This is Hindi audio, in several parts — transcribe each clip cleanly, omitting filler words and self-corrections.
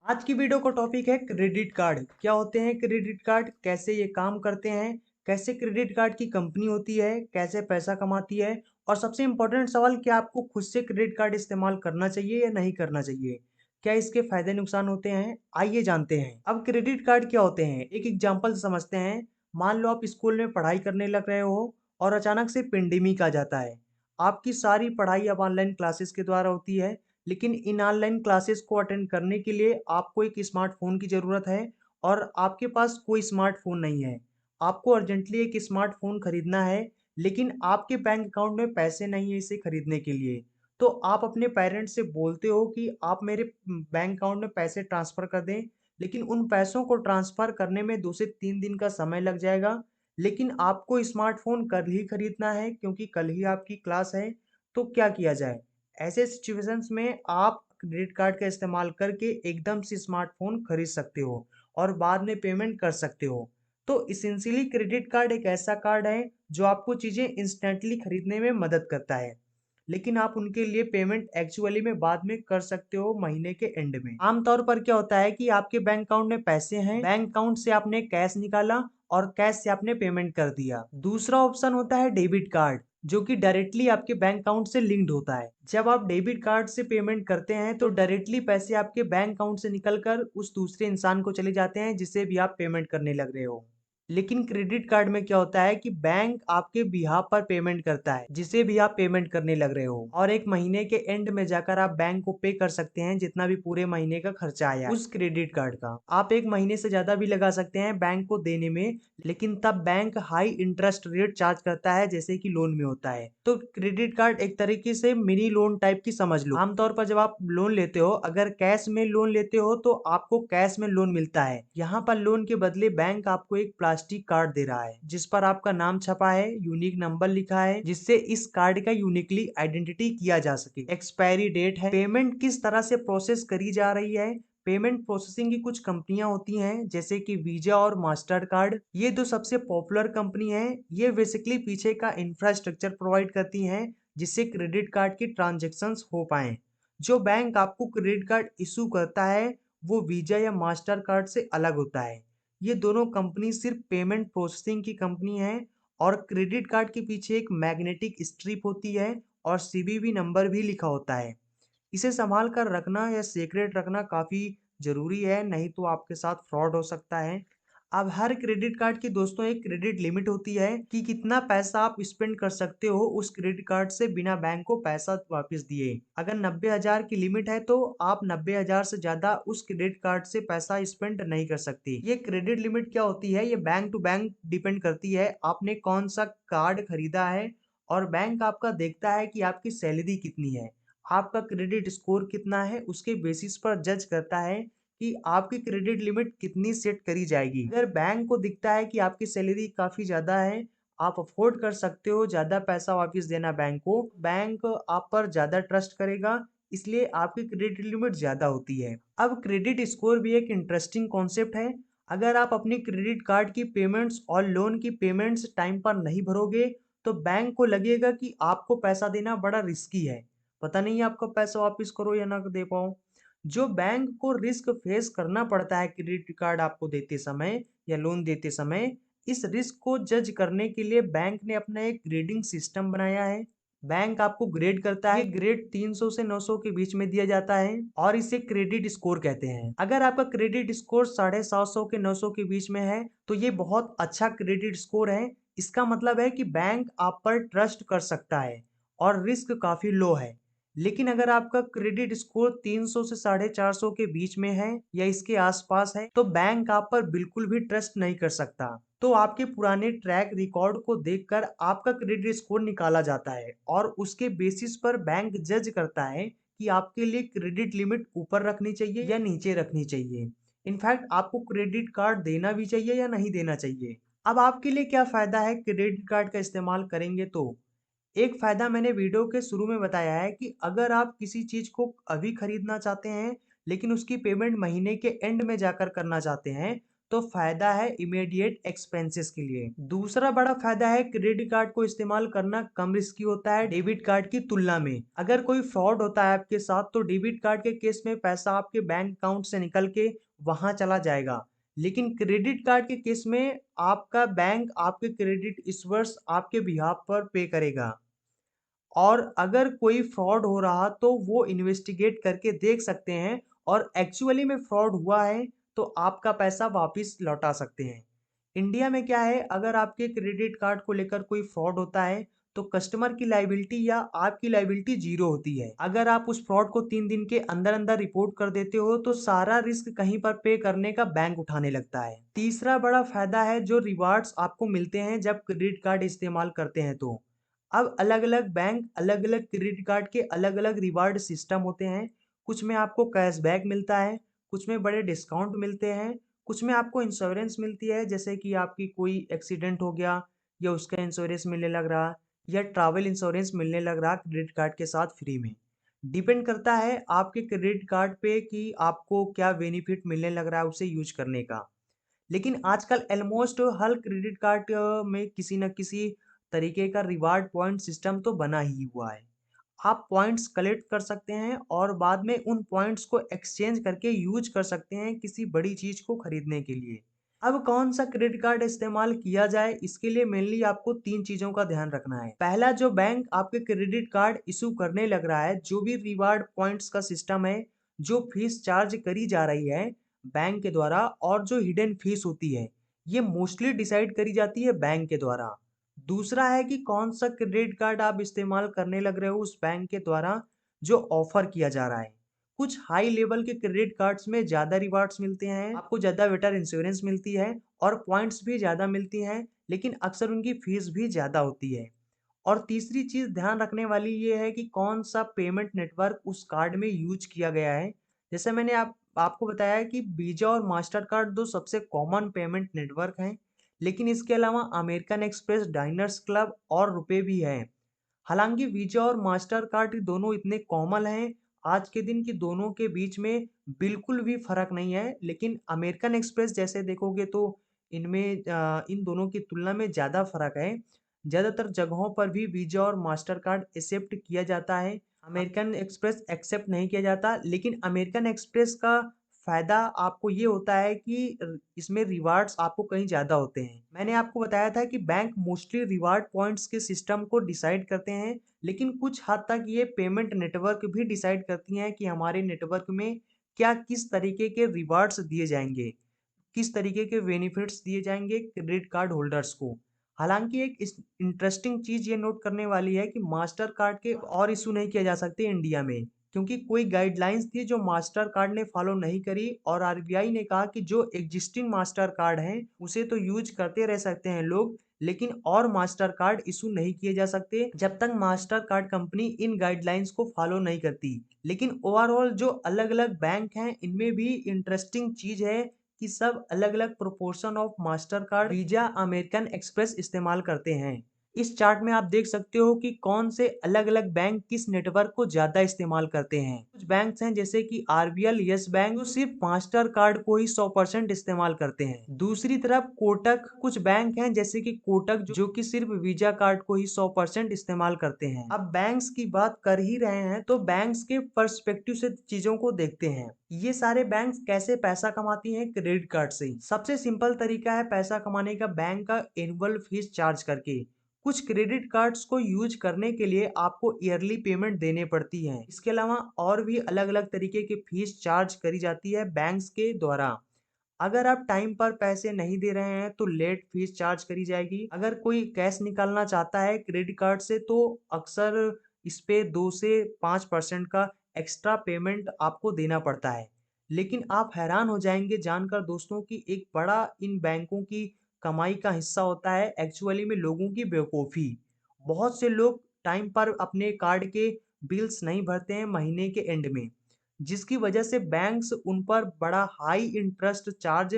आज की वीडियो का टॉपिक है क्रेडिट कार्ड। क्या होते हैं क्रेडिट कार्ड, कैसे ये काम करते हैं, कैसे क्रेडिट कार्ड की कंपनी होती है, कैसे पैसा कमाती है और सबसे इम्पोर्टेंट सवाल, क्या आपको खुद से क्रेडिट कार्ड इस्तेमाल करना चाहिए या नहीं करना चाहिए, क्या इसके फायदे नुकसान होते हैं, आइए जानते हैं। अब क्रेडिट कार्ड क्या होते हैं, एक एग्जाम्पल से समझते हैं। मान लो आप स्कूल में पढ़ाई करने लग रहे हो और अचानक से पेंडेमिक आ जाता है। आपकी सारी पढ़ाई अब ऑनलाइन क्लासेस के द्वारा होती है, लेकिन इन ऑनलाइन क्लासेस को अटेंड करने के लिए आपको एक स्मार्टफ़ोन की ज़रूरत है और आपके पास कोई स्मार्टफ़ोन नहीं है। आपको अर्जेंटली एक स्मार्टफ़ोन खरीदना है, लेकिन आपके बैंक अकाउंट में पैसे नहीं है इसे खरीदने के लिए। तो आप अपने पेरेंट्स से बोलते हो कि आप मेरे बैंक अकाउंट में पैसे ट्रांसफ़र कर दें, लेकिन उन पैसों को ट्रांसफ़र करने में 2 से 3 दिन का समय लग जाएगा। लेकिन आपको स्मार्टफ़ोन कल ही खरीदना है क्योंकि कल ही आपकी क्लास है, तो क्या किया जाए? ऐसे सिचुएशंस में आप क्रेडिट कार्ड का इस्तेमाल करके एकदम से स्मार्टफ़ोन खरीद सकते हो और बाद में पेमेंट कर सकते हो। तो एसेंशियली क्रेडिट कार्ड एक ऐसा कार्ड है जो आपको चीज़ें इंस्टेंटली खरीदने में मदद करता है। लेकिन आप उनके लिए पेमेंट एक्चुअली में बाद में कर सकते हो महीने के एंड में। आमतौर पर क्या होता है कि आपके बैंक अकाउंट में पैसे हैं, बैंक अकाउंट से आपने कैश निकाला और कैश से आपने पेमेंट कर दिया। दूसरा ऑप्शन होता है डेबिट कार्ड, जो कि डायरेक्टली आपके बैंक अकाउंट से लिंक्ड होता है। जब आप डेबिट कार्ड से पेमेंट करते हैं तो डायरेक्टली पैसे आपके बैंक अकाउंट से निकलकर उस दूसरे इंसान को चले जाते हैं जिसे भी आप पेमेंट करने लग रहे हो। लेकिन क्रेडिट कार्ड में क्या होता है कि बैंक आपके बिहाफ पर पेमेंट करता है जिसे भी आप पेमेंट करने लग रहे हो, और एक महीने के एंड में जाकर आप बैंक को पे कर सकते हैं जितना भी पूरे महीने का खर्चा आया उस क्रेडिट कार्ड का। आप एक महीने से ज्यादा भी लगा सकते हैं बैंक को देने में, लेकिन तब bank high interest rate charge करता है जैसे कि लोन में होता है। तो क्रेडिट कार्ड एक तरीके से मिनी लोन टाइप की समझ लो। आमतौर पर जब आप लोन लेते हो, अगर कैश में लोन लेते हो तो आपको कैश में लोन मिलता है। यहाँ पर लोन के बदले बैंक आपको एक प्लास्टिक कार्ड दे रहा है जिस पर आपका नाम छपा है, यूनिक नंबर लिखा है, जिससे इस कार्ड का यूनिकली आइडेंटिटी किया जा सके। एक्सपायरी डेट है, पेमेंट किस तरह से प्रोसेस करी जा रही है। पेमेंट प्रोसेसिंग की कुछ कंपनियां होती हैं जैसे कि वीजा और मास्टर कार्ड, ये दो सबसे पॉपुलर कंपनी हैं। ये बेसिकली पीछे का इंफ्रास्ट्रक्चर प्रोवाइड करती हैं जिससे क्रेडिट कार्ड की ट्रांजेक्शन्स हो पाए। जो बैंक आपको क्रेडिट कार्ड इशू करता है वो वीजा या मास्टर कार्ड से अलग होता है। ये दोनों कंपनी सिर्फ पेमेंट प्रोसेसिंग की कंपनी है और क्रेडिट कार्ड के पीछे एक मैग्नेटिक स्ट्रिप होती है और सीवीवी नंबर भी लिखा होता है। इसे संभाल कर रखना या सीक्रेट रखना काफ़ी ज़रूरी है, नहीं तो आपके साथ फ्रॉड हो सकता है। अब हर क्रेडिट कार्ड की दोस्तों एक क्रेडिट लिमिट होती है कि कितना पैसा आप स्पेंड कर सकते हो उस क्रेडिट कार्ड से बिना बैंक को पैसा वापस दिए। अगर 90,000 की लिमिट है तो आप 90,000 से ज़्यादा उस क्रेडिट कार्ड से पैसा स्पेंड नहीं कर सकते। ये क्रेडिट लिमिट क्या होती है, ये बैंक टू बैंक डिपेंड करती है आपने कौन सा कार्ड खरीदा है, और बैंक आपका देखता है कि आपकी सैलरी कितनी है, आपका क्रेडिट स्कोर कितना है, उसके बेसिस पर जज करता है कि आपकी क्रेडिट लिमिट कितनी सेट करी जाएगी। अगर बैंक को दिखता है कि आपकी सैलरी काफ़ी ज़्यादा है, आप अफोर्ड कर सकते हो ज़्यादा पैसा वापस देना बैंक को, बैंक आप पर ज़्यादा ट्रस्ट करेगा, इसलिए आपकी क्रेडिट लिमिट ज़्यादा होती है। अब क्रेडिट स्कोर भी एक इंटरेस्टिंग कॉन्सेप्ट है। अगर आप अपनी क्रेडिट कार्ड की पेमेंट्स और लोन की पेमेंट्स टाइम पर नहीं भरोगे तो बैंक को लगेगा कि आपको पैसा देना बड़ा रिस्की है, पता नहीं आपका पैसा वापस करो या ना दे पाओ। जो बैंक को रिस्क फेस करना पड़ता है क्रेडिट कार्ड आपको देते समय या लोन देते समय, इस रिस्क को जज करने के लिए बैंक ने अपना एक ग्रेडिंग सिस्टम बनाया है। बैंक आपको ग्रेड करता है, ये ग्रेड 300 से 900 के बीच में दिया जाता है और इसे क्रेडिट स्कोर कहते हैं। अगर आपका क्रेडिट स्कोर 750 के 900 के बीच में है तो ये बहुत अच्छा क्रेडिट स्कोर है। इसका मतलब है कि बैंक आप पर ट्रस्ट कर सकता है और रिस्क काफी लो है। लेकिन अगर आपका क्रेडिट स्कोर 300 से 450 के बीच में है या इसके आसपास है तो बैंक आप पर बिल्कुल भी ट्रस्ट नहीं कर सकता। तो आपके पुराने ट्रैक रिकॉर्ड को देखकर आपका क्रेडिट स्कोर निकाला जाता है और उसके बेसिस पर बैंक जज करता है कि आपके लिए क्रेडिट लिमिट ऊपर रखनी चाहिए या नीचे रखनी चाहिए। इनफैक्ट आपको क्रेडिट कार्ड देना भी चाहिए या नहीं देना चाहिए। अब आपके लिए क्या फायदा है क्रेडिट कार्ड का इस्तेमाल करेंगे तो, एक फायदा मैंने वीडियो के शुरू में बताया है कि अगर आप किसी चीज को अभी खरीदना चाहते हैं लेकिन उसकी पेमेंट महीने के एंड में जाकर करना चाहते हैं तो फायदा है इमीडिएट एक्सपेंसेस के लिए। दूसरा बड़ा फायदा है क्रेडिट कार्ड को इस्तेमाल करना कम रिस्की होता है डेबिट कार्ड की तुलना में। अगर कोई फ्रॉड होता है आपके साथ तो डेबिट कार्ड के केस में पैसा आपके बैंक अकाउंट से निकल के वहां चला जाएगा, लेकिन क्रेडिट कार्ड के केस में आपका बैंक आपके क्रेडिट स्कोर्स आपके बिहाफ पर पे करेगा, और अगर कोई फ्रॉड हो रहा तो वो इन्वेस्टिगेट करके देख सकते हैं, और एक्चुअली में फ्रॉड हुआ है तो आपका पैसा वापस लौटा सकते हैं। इंडिया में क्या है, अगर आपके क्रेडिट कार्ड को लेकर कोई फ्रॉड होता है तो कस्टमर की लाइबिलिटी या आपकी लाइबिलिटी जीरो होती है। अगर आप उस फ्रॉड को 3 दिन के अंदर अंदर रिपोर्ट कर देते हो तो सारा रिस्क कहीं पर पे करने का बैंक उठाने लगता है। तीसरा बड़ा फायदा है जो रिवार्ड्स आपको मिलते हैं जब क्रेडिट कार्ड इस्तेमाल करते हैं तो अब अलग अलग बैंक अलग अलग क्रेडिट कार्ड के अलग अलग रिवार्ड सिस्टम होते हैं। कुछ में आपको कैशबैक मिलता है, कुछ में बड़े डिस्काउंट मिलते हैं, कुछ में आपको इंश्योरेंस मिलती है, जैसे कि आपकी कोई एक्सीडेंट हो गया या उसका इंश्योरेंस मिलने लग रहा, या ट्रैवल इंश्योरेंस मिलने लग रहा क्रेडिट कार्ड के साथ फ्री में। डिपेंड करता है आपके क्रेडिट कार्ड पे कि आपको क्या बेनिफिट मिलने लग रहा है उसे यूज करने का। लेकिन आजकल ऑलमोस्ट हर क्रेडिट कार्ड में किसी न किसी तरीके का रिवार्ड पॉइंट सिस्टम तो बना ही हुआ है। आप पॉइंट्स कलेक्ट कर सकते हैं और बाद में उन पॉइंट्स को एक्सचेंज करके यूज कर सकते हैं किसी बड़ी चीज को खरीदने के लिए। अब कौन सा क्रेडिट कार्ड इस्तेमाल किया जाए, इसके लिए मेनली आपको 3 चीजों का ध्यान रखना है। पहला, जो बैंक आपके क्रेडिट कार्ड इशू करने लग रहा है, जो भी रिवार्ड पॉइंट्स का सिस्टम है, जो फीस चार्ज करी जा रही है बैंक के द्वारा, और जो हिडन फीस होती है, ये मोस्टली डिसाइड करी जाती है बैंक के द्वारा। दूसरा है कि कौन सा क्रेडिट कार्ड आप इस्तेमाल करने लग रहे हो उस बैंक के द्वारा जो ऑफर किया जा रहा है। कुछ हाई लेवल के क्रेडिट कार्ड्स में ज़्यादा रिवार्ड्स मिलते हैं, आपको ज़्यादा बेटर इंश्योरेंस मिलती है और पॉइंट्स भी ज़्यादा मिलती हैं, लेकिन अक्सर उनकी फीस भी ज़्यादा होती है। और तीसरी चीज़ ध्यान रखने वाली ये है कि कौन सा पेमेंट नेटवर्क उस कार्ड में यूज किया गया है। जैसे मैंने आपको बताया कि वीजा और मास्टर कार्ड दो सबसे कॉमन पेमेंट नेटवर्क हैं, लेकिन इसके अलावा अमेरिकन एक्सप्रेस, डाइनर्स क्लब और रुपए भी हैं। हालांकि वीजा और मास्टर कार्ड दोनों इतने कॉमन हैं आज के दिन की दोनों के बीच में बिल्कुल भी फर्क नहीं है, लेकिन अमेरिकन एक्सप्रेस जैसे देखोगे तो इनमें इन दोनों की तुलना में ज़्यादा फर्क है। ज़्यादातर जगहों पर भी वीजा और मास्टर कार्ड एक्सेप्ट किया जाता है, अमेरिकन एक्सप्रेस एक्सेप्ट नहीं किया जाता। लेकिन अमेरिकन एक्सप्रेस का फ़ायदा आपको ये होता है कि इसमें रिवार्ड्स आपको कहीं ज़्यादा होते हैं। मैंने आपको बताया था कि बैंक मोस्टली रिवार्ड पॉइंट्स के सिस्टम को डिसाइड करते हैं, लेकिन कुछ हद तक ये पेमेंट नेटवर्क भी डिसाइड करती हैं कि हमारे नेटवर्क में क्या किस तरीके के रिवार्ड्स दिए जाएंगे, किस तरीके के बेनिफिट्स दिए जाएंगे क्रेडिट कार्ड होल्डर्स को। हालांकि एक इंटरेस्टिंग चीज ये नोट करने वाली है कि मास्टर कार्ड के और इशू नहीं किए जा सकते इंडिया में, क्योंकि कोई गाइडलाइंस थी जो मास्टर कार्ड ने फॉलो नहीं करी, और आरबीआई ने कहा कि जो एग्जिस्टिंग मास्टर कार्ड हैं उसे तो यूज करते रह सकते हैं लोग, लेकिन और मास्टर कार्ड इशू नहीं किए जा सकते जब तक मास्टर कार्ड कंपनी इन गाइडलाइंस को फॉलो नहीं करती। लेकिन ओवरऑल जो अलग अलग बैंक हैं इनमें भी इंटरेस्टिंग चीज है कि सब अलग अलग proportion of master card, visa, American express इस्तेमाल करते हैं। इस चार्ट में आप देख सकते हो कि कौन से अलग अलग बैंक किस नेटवर्क को ज्यादा इस्तेमाल करते हैं। कुछ बैंक्स हैं जैसे कि आरबीएल, यस बैंक, जो सिर्फ मास्टर कार्ड को ही 100% इस्तेमाल करते हैं। दूसरी तरफ कोटक, कुछ बैंक हैं जैसे कि कोटक जो कि सिर्फ वीजा कार्ड को ही 100% इस्तेमाल करते हैं। अब बैंक्स की बात कर ही रहे हैं तो बैंक्स के पर्सपेक्टिव से चीजों को देखते हैं। ये सारे बैंक्स कैसे पैसा कमाती हैं क्रेडिट कार्ड से। सबसे सिंपल तरीका है पैसा कमाने का बैंक का एनुअल फीस चार्ज करके। कुछ क्रेडिट कार्ड्स को यूज करने के लिए आपको ईयरली पेमेंट देने पड़ती है। इसके अलावा और भी अलग अलग तरीके की फीस चार्ज करी जाती है बैंक्स के द्वारा। अगर आप टाइम पर पैसे नहीं दे रहे हैं तो लेट फीस चार्ज करी जाएगी। अगर कोई कैश निकालना चाहता है क्रेडिट कार्ड से तो अक्सर इस पे 2 से 5% का एक्स्ट्रा पेमेंट आपको देना पड़ता है। लेकिन आप हैरान हो जाएंगे जानकर दोस्तों कि एक बड़ा इन बैंकों की कमाई का हिस्सा होता है एक्चुअली में लोगों की बेवकूफ़ी। बहुत से लोग टाइम पर अपने कार्ड के बिल्स नहीं भरते हैं महीने के एंड में, जिसकी वजह से बैंक्स उन पर बड़ा हाई इंटरेस्ट चार्ज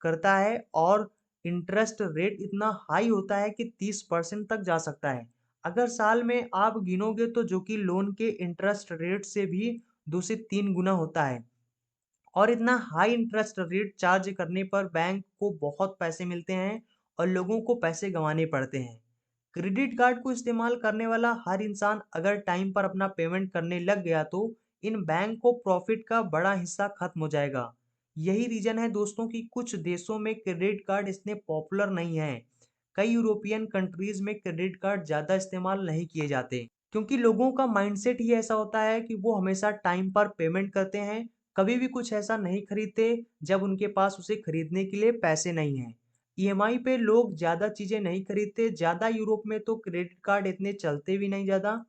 करता है, और इंटरेस्ट रेट इतना हाई होता है कि 30% तक जा सकता है। अगर साल में आप गिनोगे तो जो कि लोन के इंटरेस्ट रेट से भी 2 से 3 गुना होता है। और इतना हाई इंटरेस्ट रेट चार्ज करने पर बैंक को बहुत पैसे मिलते हैं और लोगों को पैसे गंवाने पड़ते हैं। क्रेडिट कार्ड को इस्तेमाल करने वाला हर इंसान अगर टाइम पर अपना पेमेंट करने लग गया तो इन बैंक को प्रॉफिट का बड़ा हिस्सा खत्म हो जाएगा। यही रीजन है दोस्तों कि कुछ देशों में क्रेडिट कार्ड इतने पॉपुलर नहीं है। कई यूरोपियन कंट्रीज में क्रेडिट कार्ड ज़्यादा इस्तेमाल नहीं किए जाते क्योंकि लोगों का माइंडसेट ही ऐसा होता है कि वो हमेशा टाइम पर पेमेंट करते हैं, कभी भी कुछ ऐसा नहीं खरीदते जब उनके पास उसे खरीदने के लिए पैसे नहीं हैं। ईएमआई पे लोग ज़्यादा चीज़ें नहीं खरीदते, ज़्यादा यूरोप में तो क्रेडिट कार्ड इतने चलते भी नहीं ज़्यादा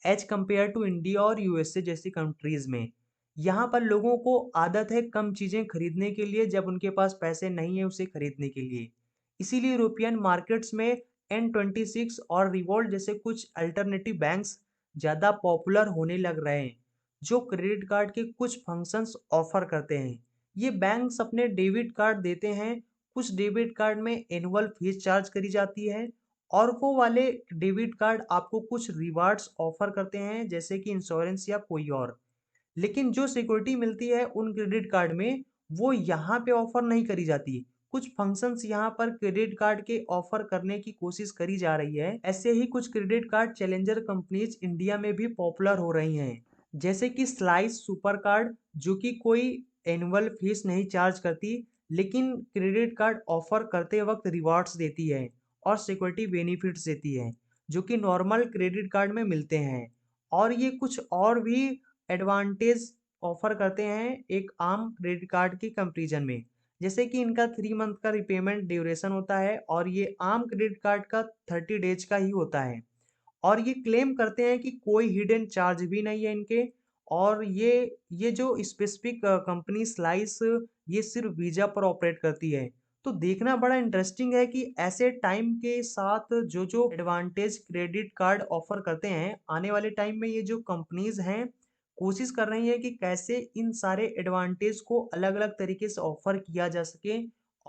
एज कम्पेयर टू इंडिया और यूएसए जैसी कंट्रीज़ में। यहाँ पर लोगों को आदत है कम चीज़ें खरीदने के लिए जब उनके पास पैसे नहीं है उसे खरीदने के लिए। इसीलिए यूरोपियन मार्केट्स में N26 और रिवॉल्ट जैसे कुछ अल्टरनेटिव बैंक्स ज़्यादा पॉपुलर होने लग रहे हैं, जो क्रेडिट कार्ड के कुछ फंक्शंस ऑफर करते हैं। ये बैंक्स अपने डेबिट कार्ड देते हैं, कुछ डेबिट कार्ड में एनुअल फीस चार्ज करी जाती है और वो वाले डेबिट कार्ड आपको कुछ रिवार्ड्स ऑफर करते हैं जैसे कि इंश्योरेंस या कोई और। लेकिन जो सिक्योरिटी मिलती है उन क्रेडिट कार्ड में वो यहाँ पे ऑफर नहीं करी जाती। कुछ फंक्शंस यहाँ पर क्रेडिट कार्ड के ऑफर करने की कोशिश करी जा रही है। ऐसे ही कुछ credit card challenger companies India में भी पॉपुलर हो रही हैं, जैसे कि स्लाइस सुपर कार्ड जो कि कोई एनुअल फीस नहीं चार्ज करती लेकिन क्रेडिट कार्ड ऑफर करते वक्त रिवॉर्ड्स देती है और सिक्योरिटी बेनिफिट्स देती है जो कि नॉर्मल क्रेडिट कार्ड में मिलते हैं। और ये कुछ और भी एडवांटेज ऑफर करते हैं एक आम क्रेडिट कार्ड की कंपैरिजन में, जैसे कि इनका 3 मंथ का रिपेमेंट ड्यूरेशन होता है और ये आम क्रेडिट कार्ड का 30 डेज का ही होता है। और ये क्लेम करते हैं कि कोई हिडन चार्ज भी नहीं है इनके। और ये जो स्पेसिफिक कंपनी स्लाइस ये सिर्फ वीजा पर ऑपरेट करती है। तो देखना बड़ा इंटरेस्टिंग है कि ऐसे टाइम के साथ जो जो एडवांटेज क्रेडिट कार्ड ऑफर करते हैं आने वाले टाइम में ये जो कंपनीज हैं कोशिश कर रही है कि कैसे इन सारे एडवांटेज को अलग अलग तरीके से ऑफर किया जा सके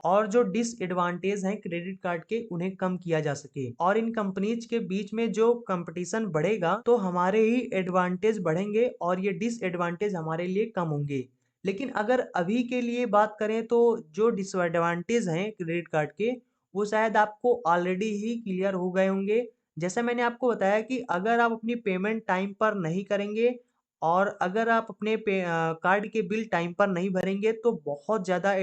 और जो डिसएडवांटेज हैं क्रेडिट कार्ड के उन्हें कम किया जा सके। और इन कंपनीज के बीच में जो कंपटीशन बढ़ेगा तो हमारे ही एडवांटेज बढ़ेंगे और ये डिसएडवांटेज हमारे लिए कम होंगे। लेकिन अगर अभी के लिए बात करें तो जो डिसएडवांटेज हैं क्रेडिट कार्ड के वो शायद आपको ऑलरेडी ही क्लियर हो गए होंगे। जैसा मैंने आपको बताया कि अगर आप अपनी पेमेंट टाइम पर नहीं करेंगे और अगर आप अपने कार्ड के बिल टाइम पर नहीं भरेंगे तो बहुत ज़्यादा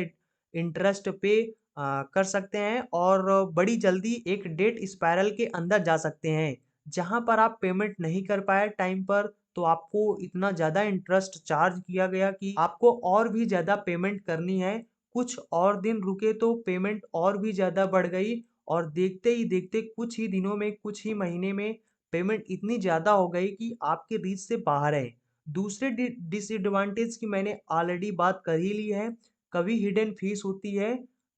इंटरेस्ट पे कर सकते हैं और बड़ी जल्दी एक डेट स्पाइरल के अंदर जा सकते हैं जहां पर आप पेमेंट नहीं कर पाए टाइम पर तो आपको इतना ज़्यादा इंटरेस्ट चार्ज किया गया कि आपको और भी ज़्यादा पेमेंट करनी है। कुछ और दिन रुके तो पेमेंट और भी ज़्यादा बढ़ गई और देखते ही देखते कुछ ही दिनों में कुछ ही महीने में पेमेंट इतनी ज़्यादा हो गई कि आपके रीच से बाहर है। दूसरे डिसएडवांटेज की मैंने ऑलरेडी बात कर ही ली है। कभी हिडन फीस होती है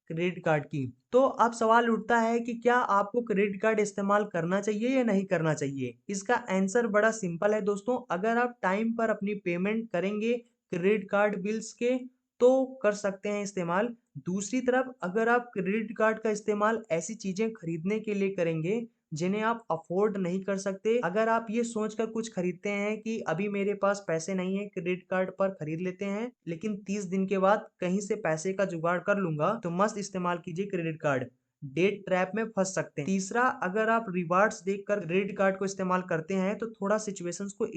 क्रेडिट कार्ड की। तो अब सवाल उठता है कि क्या आपको क्रेडिट कार्ड इस्तेमाल करना चाहिए या नहीं करना चाहिए। इसका आंसर बड़ा सिंपल है दोस्तों, अगर आप टाइम पर अपनी पेमेंट करेंगे क्रेडिट कार्ड बिल्स के तो कर सकते हैं इस्तेमाल। दूसरी तरफ अगर आप क्रेडिट कार्ड का इस्तेमाल ऐसी चीजें खरीदने के लिए करेंगे जिन्हें आप अफोर्ड नहीं कर सकते, अगर आप ये सोचकर कुछ खरीदते हैं कि अभी मेरे पास पैसे नहीं है क्रेडिट कार्ड पर खरीद लेते हैं लेकिन 30 दिन के बाद कहीं से पैसे का जुगाड़ कर लूंगा, तो मस्त इस्तेमाल कीजिए क्रेडिट कार्ड, डेट ट्रैप में फंस सकते हैं। तीसरा, अगर आप रिवार्ड्स देखकर क्रेडिट कार्ड को इस्तेमाल करते हैं तो थोड़ा सिचुएशंस को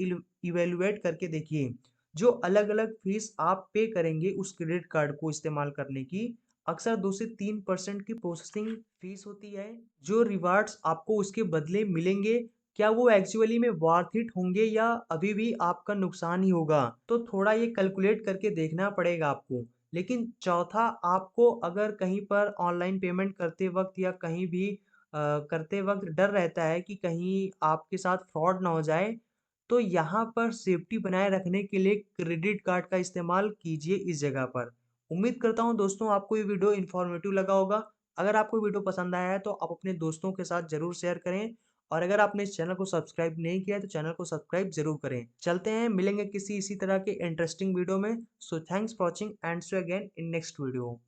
इवेलुएट करके देखिए। जो अलग अलग फीस आप पे करेंगे उस क्रेडिट कार्ड को इस्तेमाल करने की, अक्सर 2 से 3% की प्रोसेसिंग फीस होती है। जो रिवार्ड्स आपको उसके बदले मिलेंगे क्या वो एक्चुअली में वर्थ इट होंगे या अभी भी आपका नुकसान ही होगा, तो थोड़ा ये कैलकुलेट करके देखना पड़ेगा आपको। लेकिन चौथा, आपको अगर कहीं पर ऑनलाइन पेमेंट करते वक्त या कहीं भी करते वक्त डर रहता है कि कहीं आपके साथ फ्रॉड ना हो जाए, तो यहाँ पर सेफ्टी बनाए रखने के लिए क्रेडिट कार्ड का इस्तेमाल कीजिए इस जगह पर। उम्मीद करता हूँ दोस्तों आपको ये वीडियो इन्फॉर्मेटिव लगा होगा। अगर आपको वीडियो पसंद आया है तो आप अपने दोस्तों के साथ जरूर शेयर करें और अगर आपने इस चैनल को सब्सक्राइब नहीं किया है तो चैनल को सब्सक्राइब जरूर करें। चलते हैं, मिलेंगे किसी इसी तरह के इंटरेस्टिंग वीडियो में। So thanks for watching and see you again in next video.